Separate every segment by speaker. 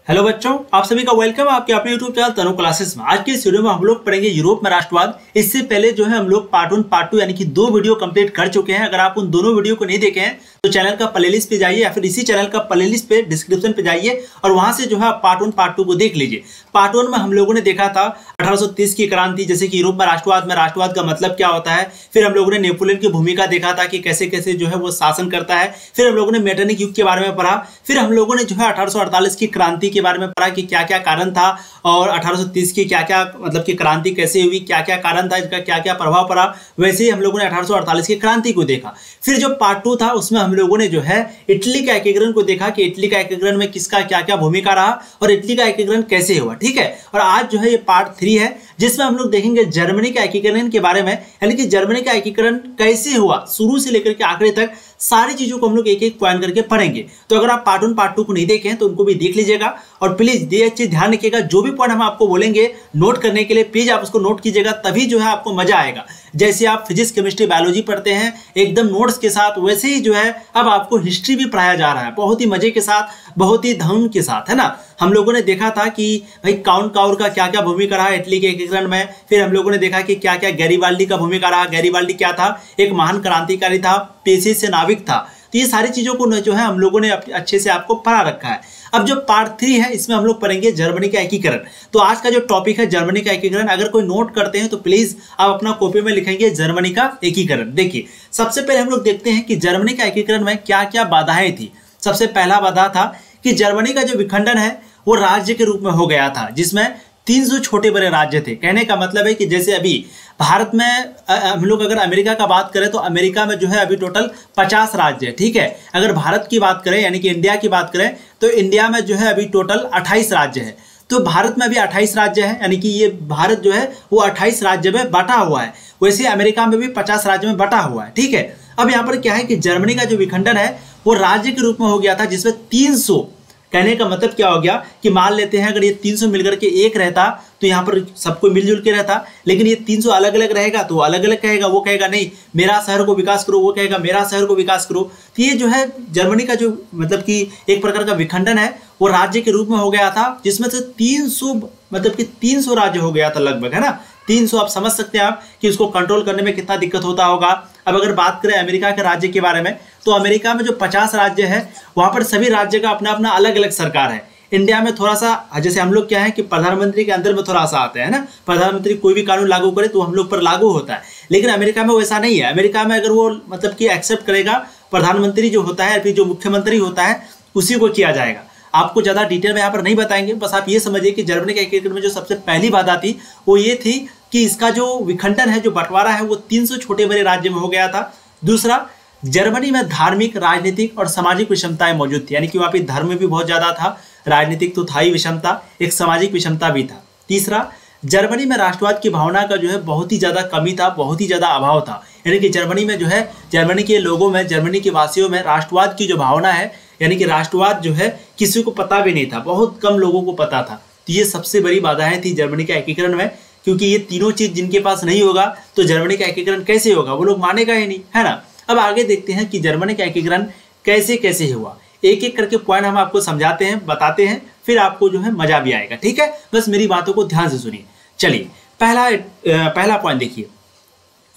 Speaker 1: Hello बच्चों, आप सभी का वेलकम आपके अपने यूट्यूब चैनल तनु क्लासेस में। आज के इस वीडियो में हम लोग पढ़ेंगे यूरोप में राष्ट्रवाद। इससे पहले जो है हम लोग पार्ट 1 पार्ट 2 यानी कि 2 वीडियो कंप्लीट कर चुके हैं। अगर आप उन दोनों वीडियो को नहीं देखे हैं तो चैनल का प्लेलिस्ट पे जाइए या फिर इसी चैनल का प्लेलिस्ट पे डिस्क्रिप्शन पे जाइए और वहां से जो है पार्ट 1 पार्ट 2 को देख लीजिए। पार्ट 1 में हम लोगों ने देखा था 1830 की क्रांति, जैसे कि यूरोप में राष्ट्रवाद का मतलब क्या होता है। फिर हम लोगों ने नेपोलियन की भूमिका देखा था कि कैसे कैसे जो है वो शासन करता है। फिर हम लोगों ने मेटरनिक युग के बारे में पढ़ा। फिर हम लोगों ने जो है 1848 की क्रांति के बारे में पढ़ा कि क्या क्या कारण था और 1830 की क्या क्या मतलब कि क्रांति कैसे हुई, क्या क्या कारण था, इसका क्या क्या प्रभाव पड़ा। वैसे ही हम लोगों ने 1848 की क्रांति को देखा। फिर जो पार्ट 2 था उसमें हम लोगों ने जो है इटली का एकीकरण को देखा कि इटली का एकीकरण में किसका क्या क्या भूमिका रहा और इटली का एकीकरण कैसे हुआ। ठीक है, और आज जो है ये पार्ट 3 है जिसमें हम लोग देखेंगे जर्मनी का एकीकरण के बारे में, यानी कि जर्मनी का एकीकरण कैसे हुआ शुरू से लेकर के आखिरी तक सारी चीजों को हम लोग एक एक पॉइंट करके पढ़ेंगे। तो अगर आप पार्ट 1 पार्ट 2 को नहीं देखें तो उनको भी देख लीजिएगा और प्लीज ये चीज ध्यान रखिएगा, जो भी पॉइंट हम आपको बोलेंगे नोट करने के लिए प्लीज आप उसको नोट कीजिएगा, तभी जो है आपको मजा आएगा। जैसे आप फिजिक्स केमिस्ट्री बायोलॉजी पढ़ते हैं एकदम नोट्स के साथ, वैसे ही जो है अब आपको हिस्ट्री भी पढ़ाया जा रहा है बहुत ही मजे के साथ, बहुत ही धुन के साथ, है ना। हम लोगों ने देखा था कि भाई काउंट काउर का क्या क्या भूमिका रहा इटली के एकीकरण में। फिर हम लोगों ने देखा कि क्या क्या गैरीबाल्डी का भूमिका रहा। गैरीबाल्डी क्या था, एक महान क्रांतिकारी था, पेशे से नाविक था। तो ये सारी चीजों को जो है हम लोगों ने अच्छे से आपको पढ़ा रखा है। अब जो पार्ट 3 है इसमें हम लोग पढ़ेंगे जर्मनी का एकीकरण। तो आज का जो टॉपिक है जर्मनी का एकीकरण, अगर कोई नोट करते हैं तो प्लीज आप अपना कॉपी में लिखेंगे जर्मनी का एकीकरण। देखिए, सबसे पहले हम लोग देखते हैं कि जर्मनी का एकीकरण में क्या क्या बाधाएं थी। सबसे पहला बाधा था कि जर्मनी का जो विखंडन है वो राज्य के रूप में हो गया था, जिसमें 300 छोटे बड़े राज्य थे। कहने का मतलब है कि जैसे अभी भारत में हम लोग अगर अमेरिका का बात करें तो अमेरिका में जो है अभी टोटल 50 राज्य है। ठीक है, अगर भारत की बात करें यानी कि इंडिया की बात करें तो इंडिया में जो है अभी टोटल 28 राज्य है। तो भारत में अभी 28 राज्य है, यानी कि ये भारत जो है वो 28 राज्य में बटा हुआ है। वैसे अमेरिका में भी 50 राज्य में बटा हुआ है। ठीक है, अब यहाँ पर क्या है कि जर्मनी का जो विखंडन है वो राज्य के रूप में हो गया था, जिसमें 300, कहने का मतलब क्या हो गया कि मान लेते हैं अगर ये 300 मिलकर के एक रहता तो यहाँ पर सबको मिलजुल के रहता, लेकिन ये 300 अलग अलग रहेगा तो अलग अलग कहेगा। वो कहेगा नहीं मेरा शहर को विकास करो, वो कहेगा मेरा शहर को विकास करो। तो ये जो है जर्मनी का जो मतलब कि एक प्रकार का विखंडन है वो राज्य के रूप में हो गया था, जिसमें से 300 मतलब कि 300 राज्य हो गया था लगभग, है ना। 300 आप समझ सकते हैं आप कि उसको कंट्रोल करने में कितना दिक्कत होता होगा। अब अगर बात करें अमेरिका के राज्य के बारे में तो अमेरिका में जो 50 राज्य है वहां पर सभी राज्य का अपना अपना अलग अलग सरकार है। इंडिया में थोड़ा सा जैसे हम लोग क्या है कि प्रधानमंत्री के अंदर में थोड़ा सा आते हैं ना, प्रधानमंत्री कोई भी कानून लागू करे तो हम लोग पर लागू होता है। लेकिन अमेरिका में वैसा नहीं है। अमेरिका में अगर वो मतलब कि एक्सेप्ट करेगा प्रधानमंत्री जो होता है, फिर जो मुख्यमंत्री होता है उसी को किया जाएगा। आपको ज्यादा डिटेल में यहाँ पर नहीं बताएंगे, बस आप ये समझिए कि जर्मनी के एकीकरण में जो सबसे पहली बाधा थी वो ये थी कि इसका जो विखंडन है, जो बंटवारा है, वो 300 छोटे बड़े राज्य में हो गया था। दूसरा, जर्मनी में धार्मिक, राजनीतिक और सामाजिक विषमताएं मौजूद थी, यानी कि वहाँ पे धर्म भी बहुत ज्यादा था, राजनीतिक तो था ही विषमता, एक सामाजिक विषमता भी था। तीसरा, जर्मनी में राष्ट्रवाद की भावना का जो है बहुत ही ज्यादा कमी था, बहुत ही ज्यादा अभाव था। यानी कि जर्मनी में जो है जर्मनी के लोगों में, जर्मनी के वासियों में राष्ट्रवाद की जो भावना है, यानी कि राष्ट्रवाद जो है किसी को पता भी नहीं था, बहुत कम लोगों को पता था। तो ये सबसे बड़ी बाधाएं थी जर्मनी के एकीकरण में, क्योंकि ये तीनों चीज जिनके पास नहीं होगा तो जर्मनी का एकीकरण कैसे होगा, वो लोग मानेगा ही नहीं, है ना। अब आगे देखते हैं कि जर्मनी का एकीकरण कैसे कैसे हुआ। एक एक करके पॉइंट हम आपको समझाते हैं, बताते हैं, फिर आपको जो है मजा भी आएगा। ठीक है, बस मेरी बातों को ध्यान से सुनिए। चलिए, पहला पॉइंट देखिए।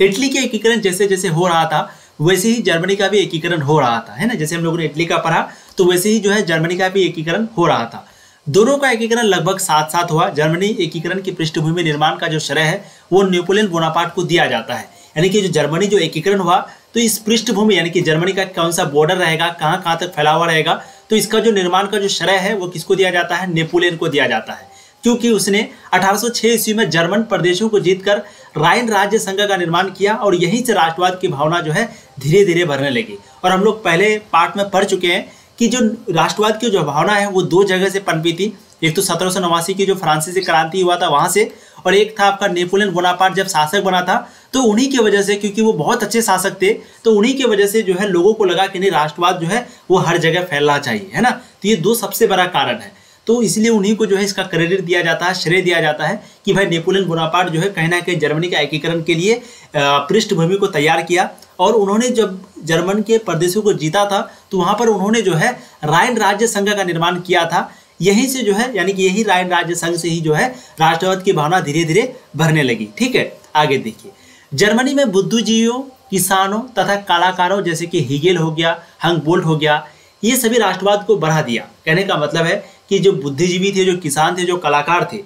Speaker 1: इटली के एकीकरण जैसे जैसे हो रहा था वैसे ही जर्मनी का भी एकीकरण हो रहा था, है ना। जैसे हम लोगों ने इटली का पढ़ा तो वैसे ही जो है जर्मनी का भी एकीकरण हो रहा था। दोनों का एकीकरण लगभग साथ साथ हुआ। जर्मनी एकीकरण की पृष्ठभूमि निर्माण का जो श्रेय है वो नेपोलियन बोनापार्ट को दिया जाता है। यानी कि जो जर्मनी जो एकीकरण हुआ तो इस पृष्ठभूमि यानी कि जर्मनी का कौन सा बॉर्डर रहेगा, कहाँ कहाँ तक फैला हुआ रहेगा, तो इसका जो निर्माण का जो श्रेय है वो किसको दिया जाता है, नेपोलियन को दिया जाता है। क्योंकि उसने 1806 ईस्वी में जर्मन प्रदेशों को जीतकर राइन राज्य संघ का निर्माण किया और यहीं से राष्ट्रवाद की भावना जो है धीरे धीरे बढ़ने लगी। और हम लोग पहले पार्ट में पढ़ चुके हैं कि जो राष्ट्रवाद की जो भावना है वो 2 जगह से पनपी थी। एक तो 1789 की जो फ्रांसीसी क्रांति हुआ था वहां से, और एक था आपका नेपोलियन बोनापार्ट जब शासक बना था तो उन्हीं की वजह से, क्योंकि वो बहुत अच्छे शासक थे, तो उन्हीं की वजह से जो है लोगों को लगा कि नहीं राष्ट्रवाद जो है वो हर जगह फैलना चाहिए, है ना। तो ये 2 सबसे बड़ा कारण है। तो इसलिए उन्हीं को जो है इसका क्रेडिट दिया जाता है, श्रेय दिया जाता है कि भाई नेपोलियन बोनापार्ट जो है कहीं ना कहीं जर्मनी का एकीकरण के लिए पृष्ठभूमि को तैयार किया। और उन्होंने जब जर्मन के प्रदेशों को जीता था तो वहां पर उन्होंने जो है राइन राज्य संघ का निर्माण किया था। यहीं से जो है यानी कि यही राइन राज्य संघ से ही जो है राष्ट्रवाद की भावना धीरे धीरे बढ़ने लगी। ठीक है, आगे देखिए। जर्मनी में बुद्धिजीवियों, किसानों तथा कलाकारों जैसे कि हीगेल हो गया, हंगबोल्ट हो गया, ये सभी राष्ट्रवाद को बढ़ा दिया। कहने का मतलब है कि जो बुद्धिजीवी थे, जो किसान थे, जो कलाकार थे,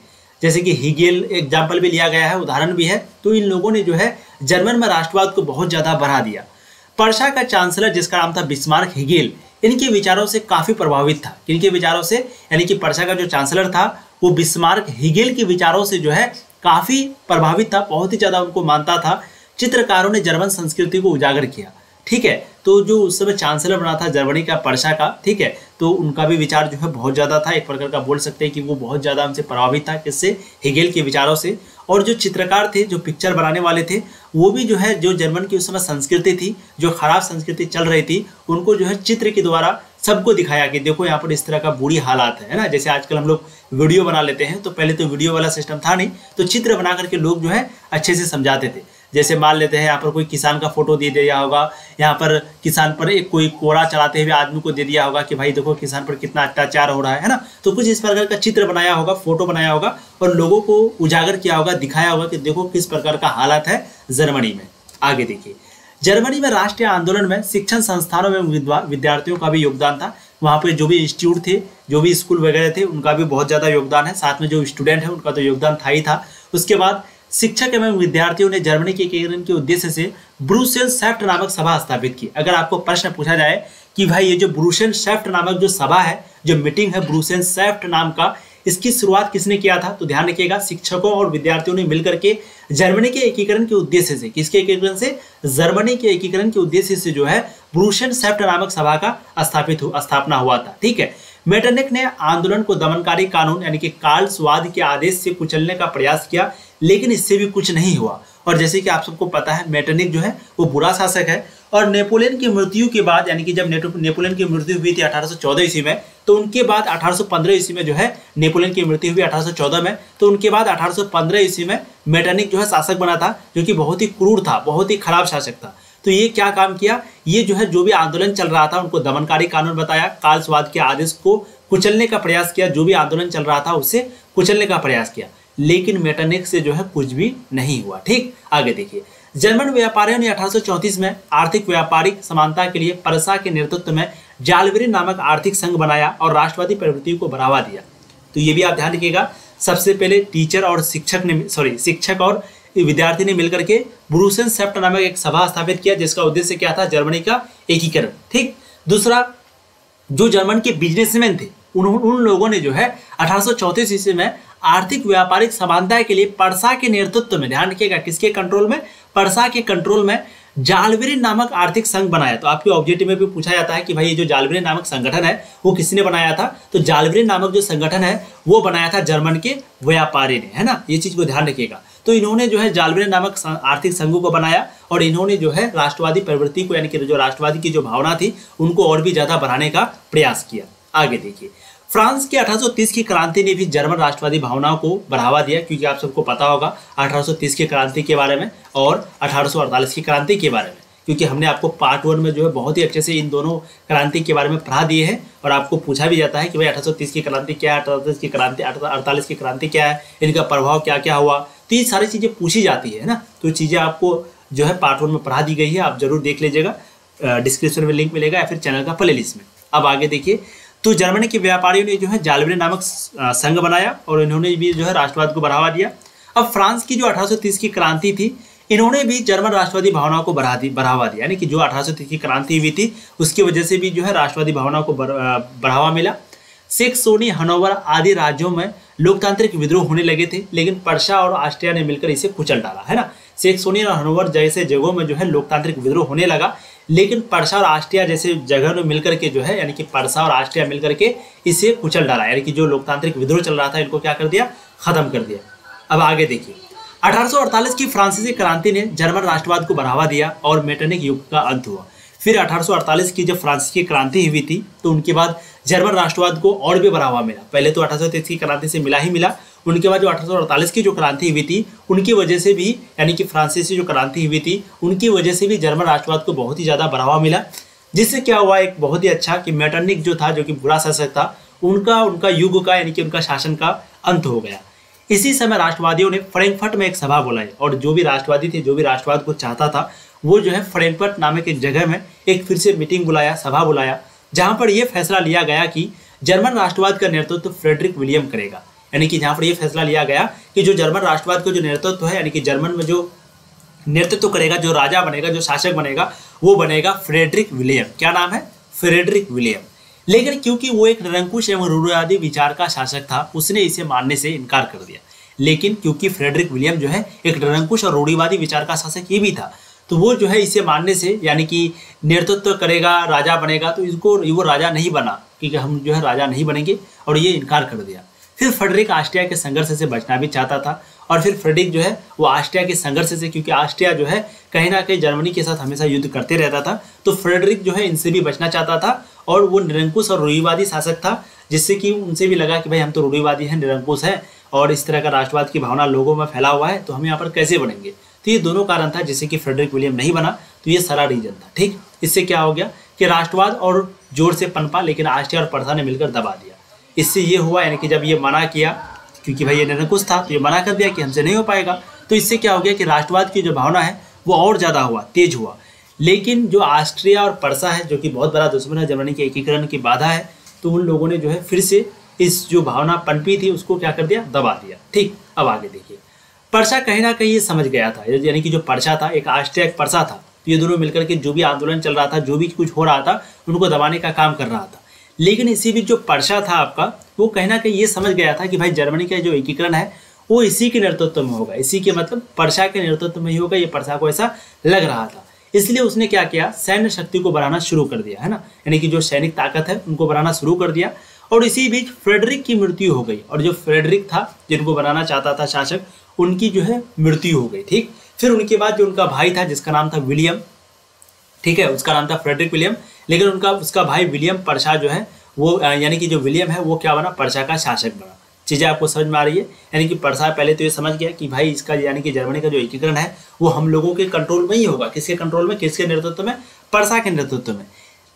Speaker 1: जैसे कि हीगेल एग्जाम्पल भी लिया गया है, उदाहरण भी है, तो इन लोगों ने जो है जर्मन में राष्ट्रवाद को बहुत ज़्यादा बढ़ा दिया। पर्सा का चांसलर जिसका नाम था बिस्मार्क हीगेल, इनके विचारों से काफ़ी प्रभावित था। इनके विचारों से यानी कि पर्सा का जो चांसलर था वो बिस्मार्क हीगेल के विचारों से जो है काफ़ी प्रभावित था, बहुत ही ज़्यादा उनको मानता था। चित्रकारों ने जर्मन संस्कृति को उजागर किया। ठीक है, तो जो उस समय चांसलर बना था जर्मनी का पर्सा का, ठीक है, तो उनका भी विचार जो है बहुत ज़्यादा था, एक प्रकार का बोल सकते हैं कि वो बहुत ज़्यादा हमसे प्रभावित था, किससे, हीगेल के विचारों से। और जो चित्रकार थे, जो पिक्चर बनाने वाले थे, वो भी जो है जो जर्मन की उस समय संस्कृति थी, जो खराब संस्कृति चल रही थी, उनको जो है चित्र के द्वारा सबको दिखाया कि देखो यहाँ पर इस तरह का बुरी हालात है ना। जैसे आजकल हम लोग वीडियो बना लेते हैं, तो पहले तो वीडियो वाला सिस्टम था नहीं, तो चित्र बना करके लोग जो है अच्छे से समझाते थे। जैसे मान लेते हैं यहाँ पर कोई किसान का फोटो दे दिया होगा, यहाँ पर किसान पर एक कोई कोड़ा चलाते हुए आदमी को दे दिया होगा कि भाई देखो किसान पर कितना अत्याचार हो रहा है ना। तो कुछ इस प्रकार का चित्र बनाया होगा, फोटो बनाया होगा और लोगों को उजागर किया होगा, दिखाया होगा कि देखो किस प्रकार का हालात है जर्मनी में। आगे देखिए, जर्मनी में राष्ट्रीय आंदोलन में शिक्षण संस्थानों में विद्यार्थियों का भी योगदान था। वहाँ पे जो भी इंस्टीट्यूट थे, जो भी स्कूल वगैरह थे, उनका भी बहुत ज़्यादा योगदान है। साथ में जो स्टूडेंट है उनका तो योगदान था ही था। उसके बाद शिक्षक एवं विद्यार्थियों ने जर्मनी के एकीकरण के उद्देश्य से ब्रुसेल्स-सेफ्ट नामक सभा स्थापित की। अगर आपको प्रश्न पूछा जाए कि भाई ये जो ब्रुसेल्स-सेफ्ट नामक जो सभा है, जो मीटिंग है ब्रुसेल्स-सेफ्ट नाम का, इसकी शुरुआत किसने किया था, तो ध्यान रखिएगा, शिक्षकों और विद्यार्थियों ने मिलकर के जर्मनी के एकीकरण के उद्देश्य से, किसके एकीकरण से, जर्मनी के एकीकरण के उद्देश्य से जो है ब्रुसेल्स-सेफ्ट नामक सभा का स्थापना हुआ था। ठीक है, मेटरनिख ने आंदोलन को दमनकारी कानून यानी कि कार्लसवाद के आदेश से कुचलने का प्रयास किया, लेकिन इससे भी कुछ नहीं हुआ। और जैसे कि आप सबको पता है, मेटरनिख जो है वो बुरा शासक है और नेपोलियन की मृत्यु के बाद, यानी कि जब नेपोलियन की मृत्यु हुई थी 1814 ईस्वी में, तो उनके बाद 1815 ईस्वी में जो है नेपोलियन की मृत्यु हुई 1814 में, तो उनके बाद 1815 ईस्वी में मेटरनिख जो है शासक बना था, जो कि बहुत ही क्रूर था, बहुत ही खराब शासक था। तो ये क्या काम किया, ये जो है जो भी आंदोलन चल रहा था उनको दमनकारी कानून बताया, कार्लसवाद के आदेश को कुचलने का प्रयास किया, जो भी आंदोलन चल रहा था उससे कुचलने का प्रयास किया, लेकिन मेटरनिख से जो है कुछ भी नहीं हुआ। ठीक, आगे देखिए, जर्मन व्यापारियों ने 1834 में आर्थिक व्यापारिक समानता के लिए पर्सा के नेतृत्व में जालवेरी नामक आर्थिक संघ बनाया और राष्ट्रवादी प्रवृत्ति को बढ़ावा दिया। तो ये भी आप ध्यान रखिएगा, सबसे पहले टीचर और शिक्षक और विद्यार्थी ने मिलकर के ब्रुसेल्स-सेफ्ट नामक एक सभा स्थापित किया, जिसका उद्देश्य क्या था, जर्मनी का एकीकरण। ठीक, दूसरा, जो जर्मन के बिजनेसमैन थे उन लोगों ने जो है 1834 ईस्वी में आर्थिक व्यापारिक समानता के लिए पर्सा के नेतृत्व में, ध्यान रखिएगा किसके कंट्रोल में, पर्सा के कंट्रोल में जालवेरी नामक आर्थिक संघ बनाया। तो आपके ऑब्जेक्टिव में भी पूछा जाता है कि भाई ये जो जालवेरी नामक संगठन है वो किसने बनाया था, तो जालवेरी नामक जो संगठन है वो बनाया था जर्मन के व्यापारी ने, है ना, ये चीज को ध्यान रखिएगा। तो इन्होंने जो है जालवेरी नामक आर्थिक संघों को बनाया और इन्होंने जो है राष्ट्रवादी प्रवृत्ति को, यानी कि जो राष्ट्रवादी की जो भावना थी उनको और भी ज्यादा बढ़ाने का प्रयास किया। आगे देखिए, फ्रांस के 1830 की क्रांति ने भी जर्मन राष्ट्रवादी भावनाओं को बढ़ावा दिया, क्योंकि आप सबको पता होगा 1830 की क्रांति के बारे में और 1848 की क्रांति के बारे में, क्योंकि हमने आपको पार्ट 1 में जो है बहुत ही अच्छे से इन दोनों क्रांति के बारे में पढ़ा दिए हैं और आपको पूछा भी जाता है कि भाई 1830 की क्रांति क्या है, 1830 की क्रांति, 1848 की क्रांति क्या है, इनका प्रभाव क्या क्या हुआ, तो ये सारी चीज़ें पूछी जाती है ना। तो चीज़ें आपको जो है पार्ट 1 में पढ़ा दी गई है, आप जरूर देख लीजिएगा, डिस्क्रिप्शन में लिंक मिलेगा या फिर चैनल का प्लेलिस्ट में। अब आगे देखिए, तो जर्मनी के व्यापारियों ने जो है जालवेरी नामक संघ बनाया और इन्होंने भी जो है राष्ट्रवाद को बढ़ावा दिया। अब फ्रांस की जो 1830 की क्रांति थी, इन्होंने भी जर्मन राष्ट्रवादी भावनाओं को बढ़ावा दिया, यानी कि जो 1830 की क्रांति हुई थी उसकी वजह से भी जो है राष्ट्रवादी भावनाओं को बढ़ावा मिला। सेक्सोनी, हनोवर आदि राज्यों में लोकतांत्रिक विद्रोह होने लगे थे, लेकिन पर्सा और ऑस्ट्रिया ने मिलकर इसे कुचल डाला, है ना। सेक्सोनी और हनोवर जैसे जगहों में जो है लोकतांत्रिक विद्रोह होने लगा, लेकिन पर्सा और ऑस्ट्रिया जैसे जगह में मिलकर के जो है, यानी कि पर्सा और ऑस्ट्रिया मिलकर के इसे कुचल डाला, यानी कि जो लोकतांत्रिक विद्रोह चल रहा था इनको क्या कर दिया, खत्म कर दिया। अब आगे देखिए, 1848 की फ्रांसीसी क्रांति ने जर्मन राष्ट्रवाद को बढ़ावा दिया और मेटरनिख युग का अंत हुआ। फिर 1848 की जब फ्रांसीसी क्रांति हुई थी तो उनके बाद जर्मन राष्ट्रवाद को और भी बढ़ावा मिला। पहले तो 1830 की क्रांति से मिला ही मिला, उनके बाद जो 1848 की जो क्रांति हुई थी उनकी वजह से भी, यानी कि फ्रांसीसी जो क्रांति हुई थी उनकी वजह से भी जर्मन राष्ट्रवाद को बहुत ही ज़्यादा बढ़ावा मिला, जिससे क्या हुआ, एक बहुत ही अच्छा कि मेटरनिख जो था, जो कि बुरा शासक था, उनका उनका युग का यानी कि उनका शासन का अंत हो गया। इसी समय राष्ट्रवादियों ने फ्रैंकफर्ट में एक सभा बुलाई और जो भी राष्ट्रवादी थे, जो भी राष्ट्रवाद को चाहता था, वो जो है फ्रैंकफर्ट नामक एक जगह में एक फिर से मीटिंग बुलाया, सभा बुलाया, जहां पर यह फैसला लिया गया कि जर्मन राष्ट्रवाद का नेतृत्व फ्रेडरिक विलियम करेगा। यानी कि जहां पर यह फैसला लिया गया कि जो जर्मन राष्ट्रवाद का जो नेतृत्व है, यानी कि जर्मन में जो नेतृत्व करेगा, जो राजा बनेगा, जो शासक बनेगा, वो बनेगा फ्रेडरिक विलियम। क्या नाम है? Frederick William. लेकिन क्योंकि वो एक निरंकुश एवं रूढ़िवादी विचार का शासक था, उसने इसे मानने से इनकार कर दिया। लेकिन क्योंकि फ्रेडरिक विलियम जो है एक निरंकुश और रूढ़िवादी विचार का शासक ये भी था, तो वो जो है इसे मानने से, यानी कि नेतृत्व करेगा, राजा बनेगा, तो इसको वो राजा नहीं बना, क्योंकि हम जो है राजा नहीं बनेंगे, और ये इनकार कर दिया। फिर फ्रेडरिक ऑस्ट्रिया के संघर्ष से बचना भी चाहता था, और फिर फ्रेडरिक जो है वो ऑस्ट्रिया के संघर्ष से, क्योंकि ऑस्ट्रिया जो है कहीं ना कहीं जर्मनी के साथ हमेशा युद्ध करते रहता था, तो फ्रेडरिक जो है इनसे भी बचना चाहता था, और वो निरंकुश और रूढ़िवादी शासक था, जिससे कि उनसे भी लगा कि भाई हम तो रूढ़िवादी हैं, निरंकुश हैं, और इस तरह का राष्ट्रवाद की भावना लोगों में फैला हुआ है, तो हम यहाँ पर कैसे बनेंगे। तो ये दोनों कारण था जिससे कि फ्रेडरिक विलियम नहीं बना। तो ये सारा रीजन था। ठीक, इससे क्या हो गया कि राष्ट्रवाद और जोर से पनपा, लेकिन ऑस्ट्रिया और पर्सा ने मिलकर दबा दिया। इससे ये हुआ, यानी कि जब ये मना किया, क्योंकि भाई ये निरंकुश था, तो ये मना कर दिया कि हमसे नहीं हो पाएगा, तो इससे क्या हो गया कि राष्ट्रवाद की जो भावना है वो और ज़्यादा हुआ, तेज हुआ। लेकिन जो ऑस्ट्रिया और पर्सा है, जो कि बहुत बड़ा दुश्मन है, जर्मनी के एकीकरण की बाधा है, तो उन लोगों ने जो है फिर से इस जो भावना पनपी थी उसको क्या कर दिया, दबा दिया। ठीक, अब आगे देखिए, पर्सा कहीं ना कहीं ये समझ गया था, यानी कि जो पर्सा था, एक ऑस्ट्रिया एक पर्सा था, तो ये दोनों मिलकर के जो भी आंदोलन चल रहा था, जो भी कुछ हो रहा था, उनको दबाने का काम कर रहा था। लेकिन इसी बीच जो पर्सा था आपका, वो कहीं ना कहीं ये समझ गया था कि भाई जर्मनी का जो एकीकरण है वो इसी के नेतृत्व में होगा, इसी के मतलब पर्सा के नेतृत्व में ही होगा, ये पर्सा को ऐसा लग रहा था। इसलिए उसने क्या किया, सैन्य शक्ति को बढ़ाना शुरू कर दिया, है ना, यानी कि जो सैनिक ताकत है उनको बढ़ाना शुरू कर दिया। और इसी बीच फ्रेडरिक की मृत्यु हो गई, और जो फ्रेडरिक था जिनको बनाना चाहता था शासक, उनकी जो है मृत्यु हो गई। ठीक, फिर उनके बाद जो उनका भाई था जिसका नाम था विलियम, ठीक है, उसका नाम था फ्रेडरिक विलियम, लेकिन उसका भाई विलियम पर्सा जो है वो, यानी कि जो विलियम है वो क्या बना, पर्सा का शासक बना। चीज़ें आपको समझ में आ रही है, यानी कि पर्सा पहले तो ये समझ गया कि भाई इसका, यानी कि जर्मनी का जो एकीकरण है वो हम लोगों के कंट्रोल में ही होगा। किसके कंट्रोल में, किसके नेतृत्व में, पर्सा के नेतृत्व में।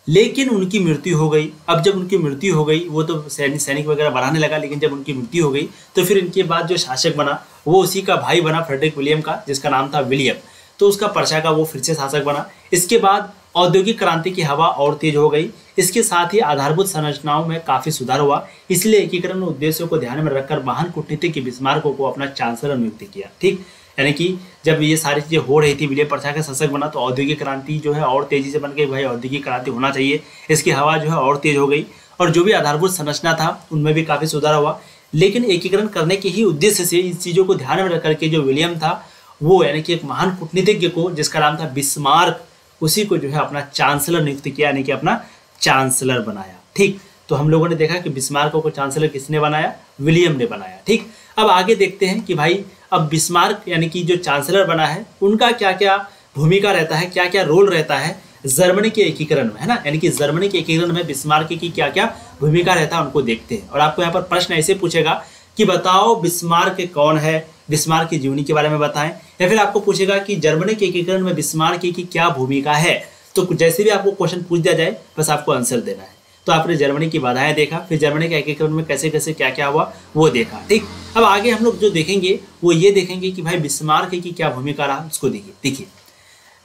Speaker 1: लेकिन उनकी मृत्यु हो गई। अब जब उनकी मृत्यु हो गई, वो तो सैनिक वगैरह बढ़ाने लगा, लेकिन जब उनकी मृत्यु हो गई तो फिर इनके बाद जो शासक बना वो उसी का भाई बना, फ्रेडरिक विलियम का, जिसका नाम था विलियम। तो उसका पर्सा का वो फिर से शासक बना। इसके बाद औद्योगिक क्रांति की हवा और तेज हो गई। इसके साथ ही आधारभूत संरचनाओं में काफी सुधार हुआ। इसलिए एकीकरण उद्देश्यों को ध्यान में रखकर महान कूटनीतिज्ञ के बिस्मार्क को अपना चांसलर नियुक्त किया। ठीक, यानी कि जब ये सारी चीजें हो रही थी, विलियम पर्सा का शासक बना, तो औद्योगिक क्रांति जो है और तेजी से बन गई। भाई औद्योगिक क्रांति होना चाहिए, इसकी हवा जो है और तेज हो गई, और जो भी आधारभूत संरचना था उनमें भी काफी सुधार हुआ। लेकिन एकीकरण करने के ही उद्देश्य से इस चीजों को ध्यान में रख करके जो विलियम था वो, यानी कि एक महान कूटनीतिज्ञ को जिसका नाम था बिस्मार्क, उसी को जो है अपना चांसलर नियुक्त किया, यानी कि अपना चांसलर बनाया। ठीक, तो हम लोगों ने देखा कि बिस्मार्क को चांसलर किसने बनाया, विलियम ने बनाया। ठीक, अब आगे देखते हैं कि भाई अब बिस्मार्क यानी कि जो चांसलर बना है उनका क्या क्या भूमिका रहता है, क्या क्या रोल रहता है जर्मनी के एकीकरण में, है ना, यानी कि जर्मनी के एकीकरण में बिस्मार्क की क्या क्या भूमिका रहता है उनको देखते हैं। और आपको यहाँ पर प्रश्न ऐसे पूछेगा कि बताओ बिस्मार्क कौन है, बिस्मार्क की जीवनी के बारे में बताएं, या फिर आपको पूछेगा कि जर्मनी के एकीकरण में बिस्मार्क की क्या भूमिका है। तो जैसे भी आपको क्वेश्चन पूछ दिया जाए, बस आपको आंसर देना है। तो आपने जर्मनी की बाधाएं देखा, फिर जर्मनी के एकीकरण में कैसे कैसे क्या क्या हुआ वो देखा। ठीक, अब आगे हम लोग जो देखेंगे वो ये देखेंगे कि भाई बिस्मार्क की क्या भूमिका रहा, उसको देखिए।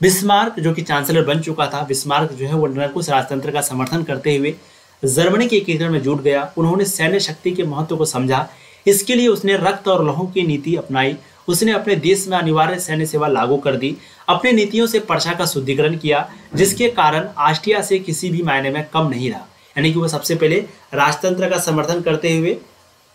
Speaker 1: बिस्मार्क जो कि चांसलर बन चुका था, बिस्मार्क जो है वो निरंकुश राजतंत्र का समर्थन करते हुए जर्मनी के एकीकरण में जुट गया। उन्होंने सैन्य शक्ति के महत्व को समझा। इसके लिए उसने रक्त और लहू की नीति अपनाई। उसने अपने देश में अनिवार्य सैन्य सेवा लागू कर दी। अपनी नीतियों से पर्सा का शुद्धिकरण किया, जिसके कारण ऑस्ट्रिया से किसी भी मायने में कम नहीं रहा। यानी कि वो सबसे पहले राजतंत्र का समर्थन करते हुए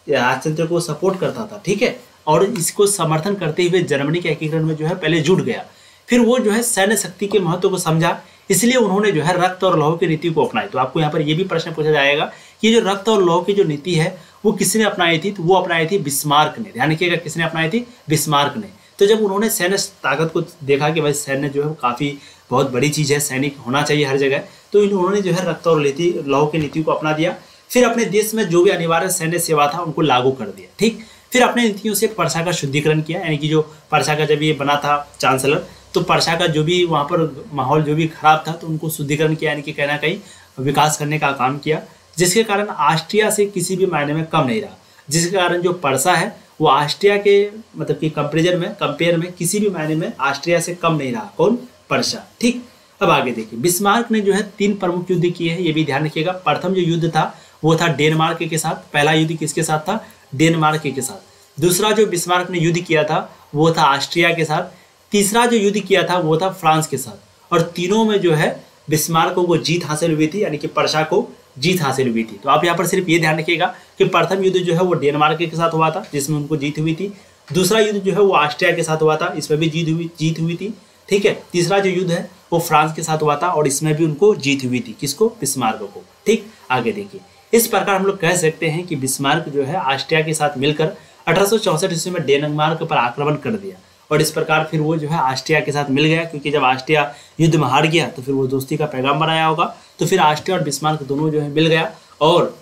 Speaker 1: राजतंत्र को सपोर्ट करता था, ठीक है, और इसको समर्थन करते हुए जर्मनी के एकीकरण में जो है पहले जुट गया। फिर वो जो है सैन्य शक्ति के महत्व को समझा, इसलिए उन्होंने जो है रक्त और लौह की नीति को अपनाई। तो आपको यहाँ पर यह भी प्रश्न पूछा जाएगा कि जो रक्त और लौह की जो नीति है वो किसने अपनाई थी, तो वो अपनाई थी बिस्मार्क ने। ध्यान रखिएगा, किसने अपनाई थी, बिस्मार्क ने। तो जब उन्होंने सैन्य ताकत को देखा कि भाई सैन्य जो है काफ़ी बहुत बड़ी चीज़ है, सैनिक होना चाहिए हर जगह, तो उन्होंने जो है रक्त और लौह की नीति को अपना दिया। फिर अपने देश में जो भी अनिवार्य सैन्य सेवा था उनको लागू कर दिया। ठीक, फिर अपने नीतियों से पर्सा का शुद्धिकरण किया, यानी कि जो पर्सा का जब ये बना था चांसलर, तो पर्सा का जो भी वहाँ पर माहौल जो भी खराब था तो उनको शुद्धिकरण किया, यानी कि कहीं ना कहीं विकास करने का काम किया। जिसके कारण ऑस्ट्रिया से किसी भी मायने में कम नहीं रहा, जिसके कारण जो पर्सा है वो ऑस्ट्रिया के मतलब कि कंपेयर में किसी भी मायने में ऑस्ट्रिया से कम नहीं रहा। कौन? पर्सा। ठीक, अब आगे देखिए, बिस्मार्क ने जो है 3 प्रमुख युद्ध किए हैं, ये भी ध्यान रखिएगा। प्रथम जो युद्ध था वो था डेनमार्क के साथ। पहला युद्ध किसके साथ था? डेनमार्क के साथ। दूसरा जो बिस्मार्क ने युद्ध किया था वो था ऑस्ट्रिया के साथ। तीसरा जो युद्ध किया था वो था फ्रांस के साथ। और तीनों में जो है बिस्मार्क को जीत हासिल हुई थी, यानी कि पर्सा को जीत हासिल हुई थी। तो आप यहाँ पर सिर्फ ये ध्यान रखिएगा कि प्रथम युद्ध जो है वो डेनमार्क के साथ हुआ था, जिसमें उनको जीत हुई थी। दूसरा युद्ध जो है वो ऑस्ट्रिया के साथ हुआ था, इसमें भी जीत हुई थी। ठीक है, तीसरा जो युद्ध है वो फ्रांस के साथ हुआ था और इसमें भी उनको जीत हुई थी। किसको? बिस्मार्क को। ठीक, आगे देखिए, इस प्रकार हम लोग कह सकते हैं कि बिस्मार्क जो है ऑस्ट्रिया के साथ मिलकर 1864 ईस्वी में डेनमार्क पर आक्रमण कर दिया और इस प्रकार फिर वो जो है ऑस्ट्रिया के साथ मिल गया, क्योंकि जब ऑस्ट्रिया युद्ध में हार गया तो फिर वो दोस्ती का पैगाम बनाया होगा। तो फिर ऑस्ट्रिया और बिस्मार्क दोनों जो है मिल गया और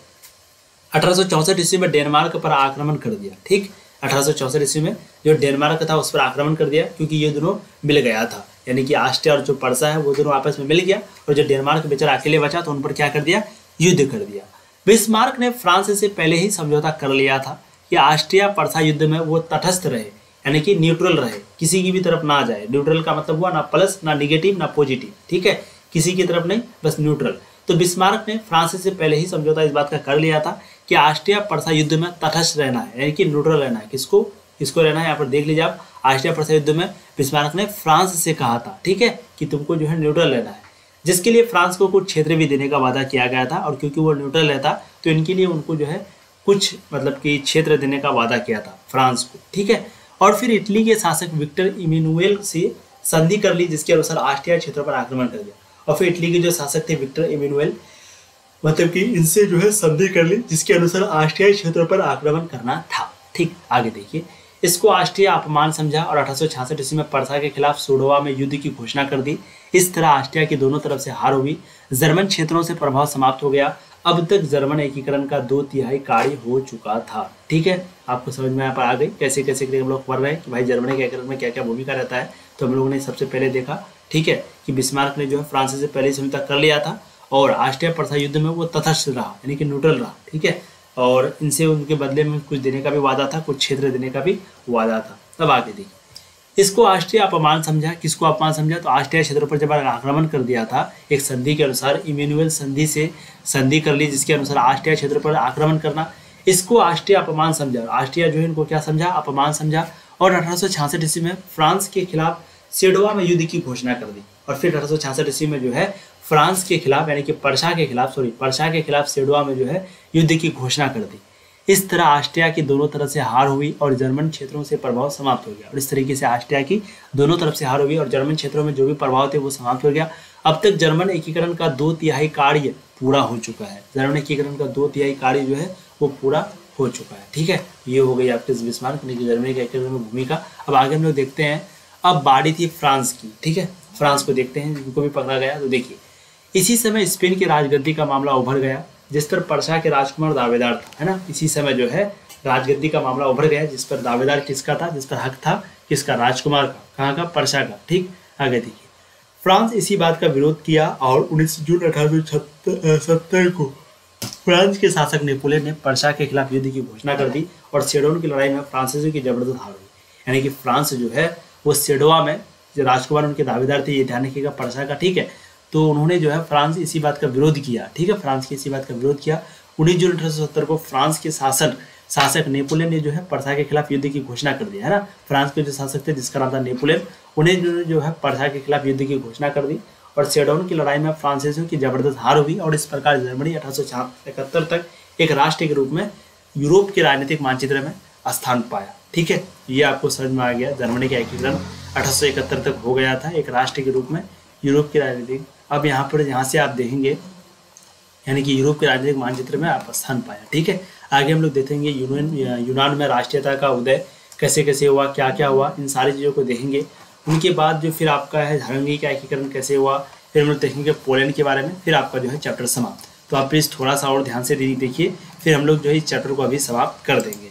Speaker 1: 1864 ईस्वी में डेनमार्क पर आक्रमण कर दिया। ठीक, 1864 ईस्वी में जो डेनमार्क था उस पर आक्रमण कर दिया, क्योंकि ये दोनों मिल गया था, यानी कि ऑस्ट्रिया और जो पर्सा है वो दोनों आपस में मिल गया और जो डेनमार्क बेचारा अकेले बचा तो उन पर क्या कर दिया? युद्ध कर दिया। बिस्मार्क ने फ्रांस से पहले ही समझौता कर लिया था कि ऑस्ट्रिया पर्सा युद्ध में वो तटस्थ रहे, यानी कि न्यूट्रल रहे, किसी की भी तरफ ना जाए। न्यूट्रल का मतलब हुआ ना प्लस ना निगेटिव ना पॉजिटिव। ठीक है, किसी की तरफ नहीं, बस न्यूट्रल। तो बिस्मार्क ने फ्रांस से पहले ही समझौता इस बात का कर लिया था कि ऑस्ट्रिया पर्सा युद्ध में तटस्थ रहना है, यानी कि न्यूट्रल रहना है। किसको रहना है? यहाँ पर देख लीजिए आप, ऑस्ट्रिया पर्सा युद्ध में बिस्मार्क ने फ्रांस से कहा था, ठीक है, कि तुमको जो है न्यूट्रल रहना है, जिसके लिए फ्रांस को कुछ क्षेत्र भी देने का वादा किया गया था। और क्योंकि वो न्यूट्रल रहता तो इनके लिए उनको जो है कुछ मतलब कि क्षेत्र देने का वादा किया था फ्रांस को। ठीक है, और फिर इटली के शासक विक्टर इमैनुएल से संधि कर ली, जिसके अनुसार ऑस्ट्रिया क्षेत्रों पर आक्रमण कर दिया। और फिर इटली के जो शासक थे विक्टर इमैनुएल, मतलब कि इनसे जो है संधि कर ली, जिसके अनुसार ऑस्ट्रिया क्षेत्रों पर आक्रमण करना था। ठीक, आगे देखिए, इसको ऑस्ट्रिया अपमान समझा और 1866 ईस्वी में पर्सा के खिलाफ सोडोवा में युद्ध की घोषणा कर दी। इस तरह ऑस्ट्रिया की दोनों तरफ से हार हुई, जर्मन क्षेत्रों से प्रभाव समाप्त हो गया। अब तक जर्मन एकीकरण का 2/3 कार्य हो चुका था। ठीक है, आपको समझ में यहाँ पर आ गई कैसे कैसे हम लोग पढ़ रहे हैं कि भाई जर्मनी के एकीकरण में क्या क्या भूमिका रहता है। तो हम लोगों ने सबसे पहले देखा, ठीक है, कि बिस्मार्क ने जो है फ्रांस से पहले समझौता कर लिया था और ऑस्ट्रिया पर्सा युद्ध में वो तटस्थ रहा, यानी कि न्यूट्रल रहा। ठीक है, और इनसे उनके बदले में कुछ देने का भी वादा था, कुछ क्षेत्र देने का भी वादा था। तब आगे देखिए, इसको ऑस्ट्रिया अपमान समझा। किसको अपमान समझा? तो ऑस्ट्रिया क्षेत्रों पर जब आक्रमण कर दिया था एक संधि के अनुसार, इमैनुएल संधि से संधि कर ली, जिसके अनुसार ऑस्ट्रिया क्षेत्रों पर आक्रमण करना, इसको ऑस्ट्रिया अपमान समझा। ऑस्ट्रिया जो है इनको क्या समझा? अपमान समझा। और 1866 ईस्वी में फ्रांस के खिलाफ सेडोवा में युद्ध की घोषणा कर दी। और फिर 1866 ईस्वी में जो है फ्रांस के खिलाफ, यानी कि पर्सा के खिलाफ सेडोवा में जो है युद्ध की घोषणा कर दी। इस तरह ऑस्ट्रिया की दोनों तरफ से हार हुई और जर्मन क्षेत्रों से प्रभाव समाप्त हो गया। और इस तरीके से ऑस्ट्रिया की दोनों तरफ से हार हुई और जर्मन क्षेत्रों में जो भी प्रभाव थे वो समाप्त हो गया। अब तक जर्मन एकीकरण का 2/3 कार्य पूरा हो चुका है। जर्मन एकीकरण का 2/3 कार्य जो है वो पूरा हो चुका है। ठीक है, ये हो गई आपके बिस्मार्क ने जर्मनी के एकीकरण में भूमिका। अब आगे हम लोग देखते हैं, अब बारी थी फ्रांस की। ठीक है, फ्रांस को देखते हैं, जिनको भी पकड़ा गया। तो देखिए, इसी समय स्पेन की राजगद्दी का मामला उभर गया, जिस पर पर्सा के राजकुमार दावेदार था, है ना। इसी समय जो है राजगद्दी का मामला उभर गया, जिस पर दावेदार किसका था, जिस पर हक था किसका? राजकुमार का। कहाँ का? पर्सा का। ठीक, आगे देखिए, फ्रांस इसी बात का विरोध किया और 19 जून 1870 को फ्रांस के शासक नेपोलियन ने पर्सा के खिलाफ युद्ध की घोषणा कर दी और सेडोन की लड़ाई में फ्रांसीसियों की जबरदस्त हार हुई। यानी कि फ्रांस जो है वो सेडोवा में, जो राजकुमार उनके दावेदार थे, ये ध्यान रखिएगा, पर्सा का। ठीक है, तो उन्होंने जो है फ्रांस इसी बात का विरोध किया। ठीक है, फ्रांस की इसी बात का विरोध किया। 19 जून 1870 को फ्रांस के शासक नेपोलियन ने जो है पर्सा के खिलाफ युद्ध की घोषणा कर दी, है ना। फ्रांस के जो शासक थे जिसका नाम था नेपोलियन, उन्हें जो है पर्सा के खिलाफ युद्ध की घोषणा कर दी और सेडोन की लड़ाई में फ्रांसीसियों की जबरदस्त हार हुई। और इस प्रकार जर्मनी 1871 तक एक राष्ट्र के रूप में यूरोप के राजनीतिक मानचित्र में स्थान पाया। ठीक है, ये आपको समझ में आ गया। जर्मनी का एकीकरण 1871 तक हो गया था, एक राष्ट्र के रूप में यूरोप की राजनीतिक। अब यहाँ से आप देखेंगे, यानी कि यूरोप के राजनीतिक मानचित्र में आप स्थान पाया। ठीक है, आगे हम लोग देखेंगे यूनान में राष्ट्रीयता का उदय कैसे कैसे हुआ, क्या क्या हुआ, इन सारी चीज़ों को देखेंगे। उनके बाद जो फिर आपका है हंगरी का एकीकरण कैसे हुआ, फिर हम लोग देखेंगे पोलैंड के बारे में, फिर आपका जो है चैप्टर समाप्त। तो आप प्लीज़ थोड़ा सा और ध्यान से देखिए, फिर हम लोग जो है इस चैप्टर को अभी समाप्त कर देंगे।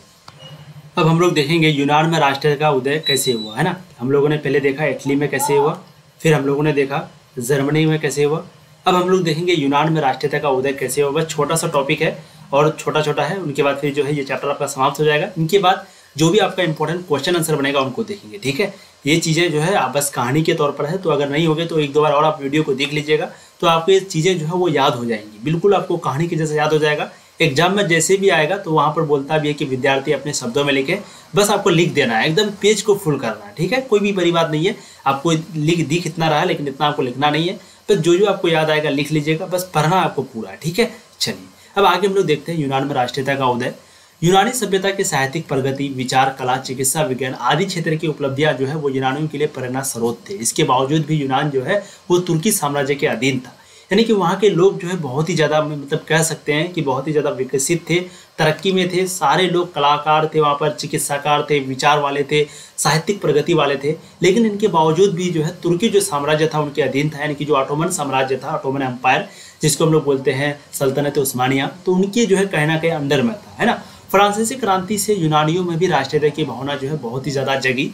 Speaker 1: अब हम लोग देखेंगे यूनान में राष्ट्रीयता का उदय कैसे हुआ, है ना। हम लोगों ने पहले देखा इटली में कैसे हुआ, फिर हम लोगों ने देखा जर्मनी में कैसे हुआ। अब हम लोग देखेंगे यूनान में राष्ट्रीयता का उदय कैसे हुआ। बस छोटा सा टॉपिक है और छोटा छोटा है, उनके बाद फिर जो है ये चैप्टर आपका समाप्त हो जाएगा। इनके बाद जो भी आपका इंपॉर्टेंट क्वेश्चन आंसर बनेगा उनको देखेंगे, ठीक है। ये चीज़ें जो है आप बस कहानी के तौर पर है, तो अगर नहीं होगे तो एक दो बार और आप वीडियो को देख लीजिएगा, तो आपको ये चीज़ें जो है वो याद हो जाएंगी, बिल्कुल आपको कहानी के जैसे याद हो जाएगा। एग्जाम में जैसे भी आएगा तो वहाँ पर बोलता भी है कि विद्यार्थी अपने शब्दों में लिखे, बस आपको लिख देना है, एकदम पेज को फुल करना है, ठीक है। कोई भी बड़ी बात नहीं है, आपको दिख इतना रहा है लेकिन इतना आपको लिखना नहीं है, बस जो आपको याद आएगा लिख लीजिएगा, बस पढ़ना आपको पूरा है, ठीक है। चलिए अब आगे हम लोग देखते हैं यूनान में राष्ट्रीयता का उदय। यूनानी सभ्यता के साहित्यिक प्रगति, विचार, कला, चिकित्सा, विज्ञान आदि क्षेत्र की उपलब्धियां जो है वो यूनानियों के लिए प्रेरणा स्रोत थे। इसके बावजूद भी यूनान जो है वो तुर्की साम्राज्य के अधीन था, यानी कि वहाँ के लोग जो है बहुत ही ज़्यादा, मतलब कह सकते हैं कि बहुत ही ज़्यादा विकसित थे, तरक्की में थे। सारे लोग कलाकार थे, वहाँ पर चिकित्साकार थे, विचार वाले थे, साहित्यिक प्रगति वाले थे। लेकिन इनके बावजूद भी जो है तुर्की जो साम्राज्य था उनके अधीन था, यानी कि जो ऑटोमन साम्राज्य था, ऑटोमन एम्पायर जिसको हम लोग बोलते हैं सल्तनत उस्मानिया, तो उनके जो है कहीं ना कहीं अंडर में था, है ना। फ्रांसीसी क्रांति से यूनानियों में भी राष्ट्रीयता की भावना जो है बहुत ही ज़्यादा जगी,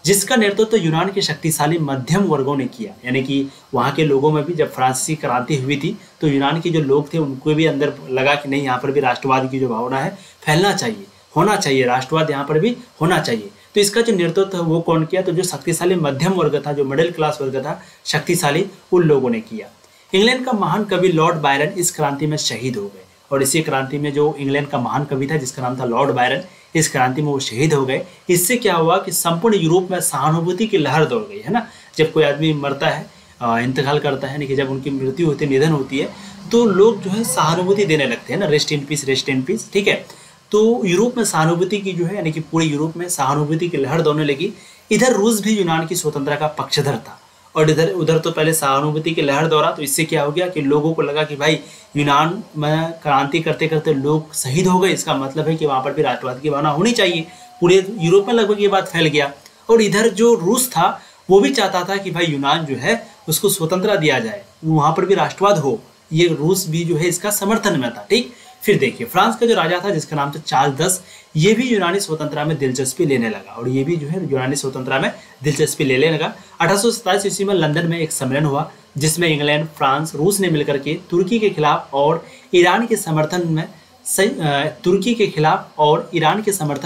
Speaker 1: जिसका नेतृत्व यूनान के शक्तिशाली मध्यम वर्गों ने किया। यानी कि वहाँ के लोगों में भी जब फ्रांसीसी क्रांति हुई थी तो यूनान के जो लोग थे उनको भी अंदर लगा कि नहीं, यहाँ पर भी राष्ट्रवाद की जो भावना है फैलना चाहिए, होना चाहिए, राष्ट्रवाद यहाँ पर भी होना चाहिए। तो इसका जो नेतृत्व वो कौन किया, तो जो शक्तिशाली मध्यम वर्ग था, जो मिडिल क्लास वर्ग था शक्तिशाली, उन लोगों ने किया। इंग्लैंड का महान कवि लॉर्ड बायरन इस क्रांति में शहीद हो गए, और इसी क्रांति में जो इंग्लैंड का महान कवि था जिसका नाम था लॉर्ड बायरन, इस क्रांति में वो शहीद हो गए। इससे क्या हुआ कि संपूर्ण यूरोप में सहानुभूति की लहर दौड़ गई, है ना। जब कोई आदमी मरता है, इंतकाल करता है, यानी कि जब उनकी मृत्यु होती है, निधन होती है, तो लोग जो है सहानुभूति देने लगते हैं ना, रेस्ट इन पीस, ठीक है। तो यूरोप में सहानुभूति की जो है, यानी कि पूरे यूरोप में सहानुभूति की लहर दौड़ने लगी। इधर रूस भी यूनान की स्वतंत्रता का पक्षधर था, और इधर उधर तो पहले सहानुभूति की लहर दौड़ा। तो इससे क्या हो गया कि लोगों को लगा कि भाई यूनान में क्रांति करते करते लोग शहीद हो गए, इसका मतलब है कि वहाँ पर भी राष्ट्रवाद की भावना होनी चाहिए। पूरे यूरोप में लगभग ये बात फैल गया। और इधर जो रूस था वो भी चाहता था कि भाई यूनान जो है उसको स्वतंत्रता दिया जाए, वहाँ पर भी राष्ट्रवाद हो। ये रूस भी जो है इसका समर्थन में था, ठीक। फिर देखिए फ्रांस का जो राजा था जिसका नाम था चार्ल्स 10, ये भी यूनानी स्वतंत्रता में दिलचस्पी लेने लगा, और ये भी जो है यूनानी स्वतंत्रता में दिलचस्पी लेने लगा। 1827 ईस्वी में लंदन में एक सम्मेलन हुआ जिसमें इंग्लैंड, फ्रांस, रूस ने मिलकर के तुर्की के खिलाफ और ईरान के समर्थन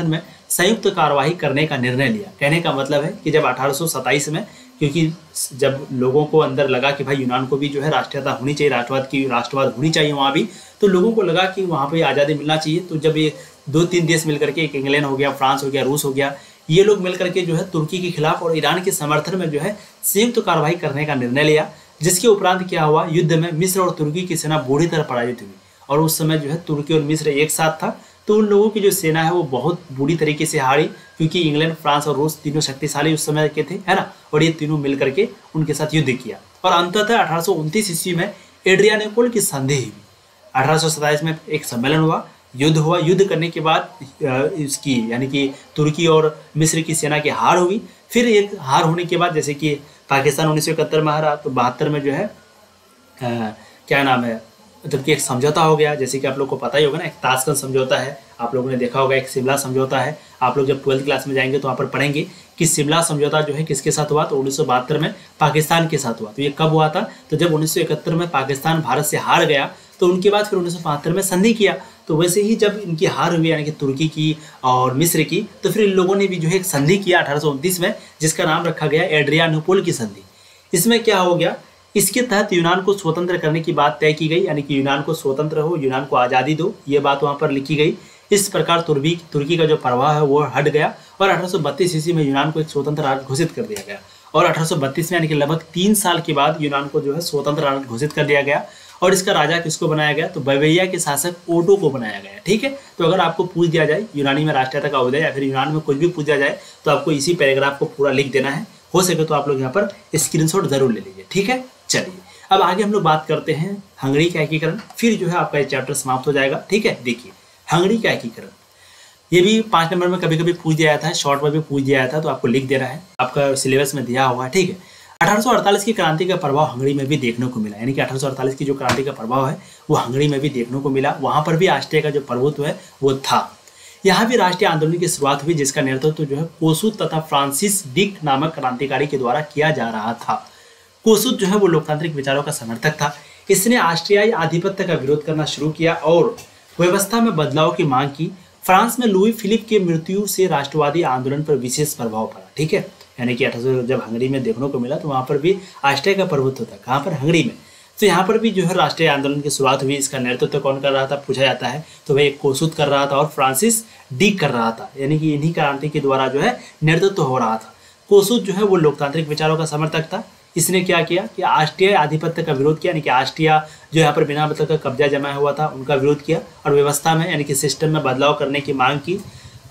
Speaker 1: में संयुक्त कार्रवाई करने का निर्णय लिया। कहने का मतलब है कि जब 1827 में, क्योंकि जब लोगों को अंदर लगा कि भाई यूनान को भी जो है राष्ट्रीयता होनी चाहिए, राष्ट्रवाद होनी चाहिए वहाँ भी, तो लोगों को लगा कि वहाँ पे आज़ादी मिलना चाहिए। तो जब ये 2-3 देश मिलकर के, एक इंग्लैंड हो गया, फ्रांस हो गया, रूस हो गया, ये लोग मिलकर के जो है तुर्की के खिलाफ और ईरान के समर्थन में जो है संयुक्त कार्रवाई करने का निर्णय लिया। जिसके उपरांत क्या हुआ, युद्ध में मिस्र और तुर्की की सेना बुरी तरह पराजित हुई, और उस समय जो है तुर्की और मिस्र एक साथ था। तो उन लोगों की जो सेना है वो बहुत बुरी तरीके से हारी, क्योंकि इंग्लैंड, फ्रांस और रूस तीनों शक्तिशाली उस समय के थे, है ना, और ये तीनों मिलकर के उनके साथ युद्ध किया। और अंततः 1829 ईस्वी में एड्रियानोपोल की संधि हुई। 1827 में एक सम्मेलन हुआ, युद्ध हुआ। युद्ध करने के बाद इसकी, यानी कि तुर्की और मिस्र की सेना की हार हुई। फिर एक हार होने के बाद, जैसे कि पाकिस्तान 1971 में हारा, तो 72 में जो है क्या नाम है, मतलब कि एक समझौता हो गया। जैसे कि आप लोग को पता ही होगा ना, एक ताशकंद समझौता है, आप लोगों ने देखा होगा, एक शिमला समझौता है। आप लोग जब 12th क्लास में जाएंगे तो वहाँ पर पढ़ेंगे कि शिमला समझौता जो है किसके साथ हुआ, तो 1972 में पाकिस्तान के साथ हुआ। तो ये कब हुआ था, तो जब 1971 में पाकिस्तान भारत से हार गया, तो उनके बाद फिर 1972 में संधि किया। तो वैसे ही जब इनकी हार हुई, यानी कि तुर्की की और मिस्र की, तो फिर इन लोगों ने भी जो है एक संधि किया 1829 में, जिसका नाम रखा गया एड्रियानोपोल की संधि। इसमें क्या हो गया, इसके तहत यूनान को स्वतंत्र करने की बात तय की गई, यानी कि यूनान को स्वतंत्र हो, यूनान को आज़ादी दो, ये बात वहाँ पर लिखी गई। इस प्रकार तुर्की का जो प्रभाव है वो हट गया, और 1832 ईस्वी में यूनान को एक स्वतंत्र राज्य घोषित कर दिया गया। और 1832 में, यानी कि लगभग 3 साल के बाद, यूनान को जो है स्वतंत्र राज्य घोषित कर दिया गया। और इसका राजा किसको बनाया गया, तो बवेरिया के शासक ओटो को बनाया गया, ठीक है। तो अगर आपको पूछ दिया जाए यूनानी में राष्ट्रीयता का उदय, या फिर यूनान में कुछ भी पूछ दिया जाए, तो आपको इसी पैराग्राफ को पूरा लिख देना है। हो सके तो आप लोग यहाँ पर स्क्रीनशॉट जरूर ले लीजिए, ठीक है। चलिए अब आगे हम लोग बात करते हैं हंगरी का एकीकरण, फिर जो है आपका ये चैप्टर समाप्त हो जाएगा, ठीक है। देखिए हंगरी का एकीकरण, ये भी 5 नंबर में कभी कभी पूछ दिया जाता है, शॉर्ट में भी पूछ दिया जाता है, तो आपको लिख देना है, आपका सिलेबस में दिया हुआ है, ठीक है। 1848 की क्रांति का प्रभाव हंगरी में भी देखने को मिला, यानी कि 1848 की जो क्रांति का प्रभाव है वो हंगरी में भी देखने को मिला। वहाँ पर भी ऑस्ट्रिया का जो प्रभुत्व है वो था। यहाँ भी राष्ट्रीय आंदोलन की शुरुआत हुई, जिसका नेतृत्व जो है कोसुत तथा फ्रांसिस डिक नामक क्रांतिकारी के द्वारा किया जा रहा था। कोसुत जो है वो लोकतांत्रिक विचारों का समर्थक था। इसने ऑस्ट्रियाई आधिपत्य का विरोध करना शुरू किया और व्यवस्था में बदलाव की मांग की। फ्रांस में लुई फिलिप की मृत्यु से राष्ट्रवादी आंदोलन पर विशेष प्रभाव पड़ा। ठीक है, यानी कि 1800 जब हंगरी में देखने को मिला तो वहां पर भी ऑस्ट्रिया का प्रभुत्व था। कहाँ पर? हंगरी में। तो यहाँ पर भी जो है राष्ट्रीय आंदोलन की शुरुआत हुई। इसका नेतृत्व कौन कर रहा था पूछा जाता है, तो वह कोसूत कर रहा था और फ्रांसिस डीक कर रहा था, यानी कि इन्हीं क्रांति के द्वारा जो है नेतृत्व हो रहा था। कोसूत जो है वो लोकतांत्रिक विचारों का समर्थक था। इसने क्या किया कि ऑस्ट्रियाई आधिपत्य का विरोध किया, यानी कि ऑस्ट्रिया जो यहाँ पर बिना मतलब का कब्जा जमा हुआ था उनका विरोध किया और व्यवस्था में यानी कि सिस्टम में बदलाव करने की मांग की।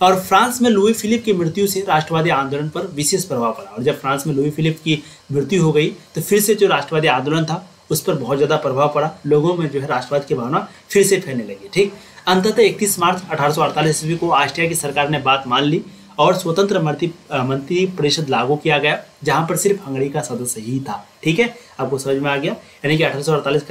Speaker 1: और फ्रांस में लुई फिलिप की मृत्यु से राष्ट्रवादी आंदोलन पर विशेष प्रभाव पड़ा। और जब फ्रांस में लुई फिलिप की मृत्यु हो गई तो फिर से जो राष्ट्रवादी आंदोलन था उस पर बहुत ज़्यादा प्रभाव पड़ा। लोगों में जो है राष्ट्रवाद की भावना फिर से फैलने लगी। ठीक, अंततः 31 मार्च 1848 ईस्वी को ऑस्ट्रिया की सरकार ने बात मान ली और स्वतंत्र मंत्री परिषद लागू किया गया, जहां पर सिर्फ हंगरी का सदस्य ही था। ठीक है, आपको समझ में आ गया। यानी कि 1848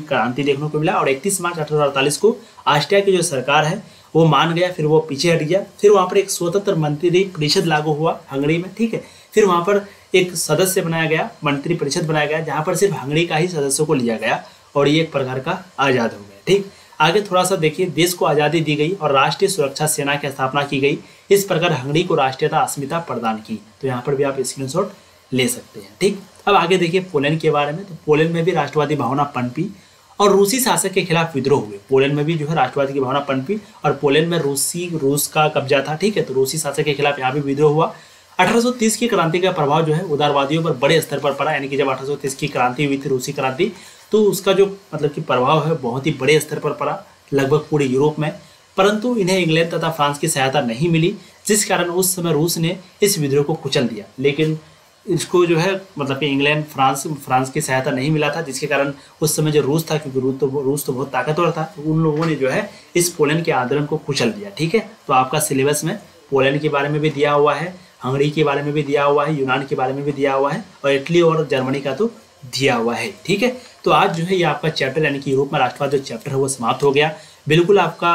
Speaker 1: क्रांति देखने को मिला और 31 मार्च 1848 को ऑस्ट्रिया की जो सरकार है वो मान गया, फिर वो पीछे हट गया। फिर वहाँ पर एक स्वतंत्र मंत्री परिषद लागू हुआ हंगरी में। ठीक है, फिर वहाँ पर एक सदस्य बनाया गया, मंत्री परिषद बनाया गया, जहाँ पर सिर्फ हंगरी का ही सदस्यों को लिया गया और ये एक प्रकार का आज़ाद हो गया। ठीक, आगे थोड़ा सा देखिए, देश को आज़ादी दी गई और राष्ट्रीय सुरक्षा सेना की स्थापना की गई। इस प्रकार हंगरी को राष्ट्रीयता अस्मिता प्रदान की। तो यहाँ पर भी आप स्क्रीनशॉट ले सकते हैं। ठीक, अब आगे देखिए पोलैंड के बारे में। तो पोलैंड में भी राष्ट्रवादी भावना पनपी और रूसी शासक के खिलाफ विद्रोह हुए। पोलैंड में भी जो है राष्ट्रवाद की भावना पनपी और पोलैंड में रूस का कब्जा था। ठीक है, तो रूसी शासक के खिलाफ यहाँ भी विद्रोह हुआ। 1830 की क्रांति का प्रभाव जो है उदारवादियों पर बड़े स्तर पर पड़ा। यानी कि जब 1830 की क्रांति हुई थी, रूसी क्रांति, तो उसका जो मतलब कि प्रभाव है बहुत ही बड़े स्तर पर पड़ा, लगभग पूरे यूरोप में। परंतु इन्हें इंग्लैंड तथा फ्रांस की सहायता नहीं मिली, जिस कारण उस समय रूस ने इस विद्रोह को कुचल दिया। लेकिन इसको जो है मतलब कि इंग्लैंड फ्रांस की सहायता नहीं मिला था, जिसके कारण उस समय जो रूस था, क्योंकि रूस तो बहुत ताकतवर था, तो उन लोगों ने जो है इस पोलैंड के आंदोलन को कुचल दिया। ठीक है, तो आपका सिलेबस में पोलैंड के बारे में भी दिया हुआ है, हंगरी के बारे में भी दिया हुआ है, यूनान के बारे में भी दिया हुआ है और इटली और जर्मनी का तो दिया हुआ है। ठीक है, तो आज जो है ये आपका चैप्टर यानी कि यूरोप में राष्ट्रवाद जो चैप्टर है वो समाप्त हो गया। बिल्कुल आपका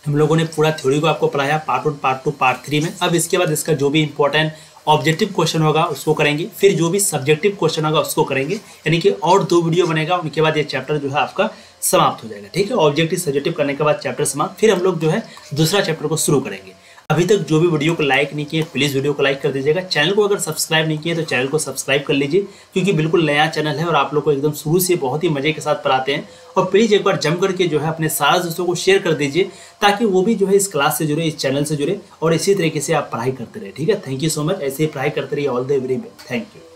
Speaker 1: हम लोगों ने पूरा थ्योरी को आपको पढ़ाया, पार्ट 1, पार्ट 2, पार्ट 3 में। अब इसके बाद इसका जो भी इंपॉर्टेंट ऑब्जेक्टिव क्वेश्चन होगा उसको करेंगे, फिर जो भी सब्जेक्टिव क्वेश्चन होगा उसको करेंगे, यानी कि और 2 वीडियो बनेगा। उनके बाद ये चैप्टर जो है आपका समाप्त हो जाएगा। ठीक है, ऑब्जेक्टिव सब्जेक्टिव करने के बाद चैप्टर समाप्त, फिर हम लोग जो है दूसरा चैप्टर को शुरू करेंगे। अभी तक जो भी वीडियो को लाइक नहीं किए प्लीज़ वीडियो को लाइक कर दीजिएगा। चैनल को अगर सब्सक्राइब नहीं किए तो चैनल को सब्सक्राइब कर लीजिए, क्योंकि बिल्कुल नया चैनल है और आप लोग को एकदम शुरू से बहुत ही मजे के साथ पढ़ाते हैं। और प्लीज़ एक बार जम करके जो है अपने सारे दोस्तों को शेयर कर दीजिए, ताकि वो भी जो है इस क्लास से जुड़े, इस चैनल से जुड़े और इसी तरीके से आप पढ़ाई करते रहे। ठीक है, थैंक यू सो मच। ऐसे ही पढ़ाई करते रहिए। All the very best. Thank you.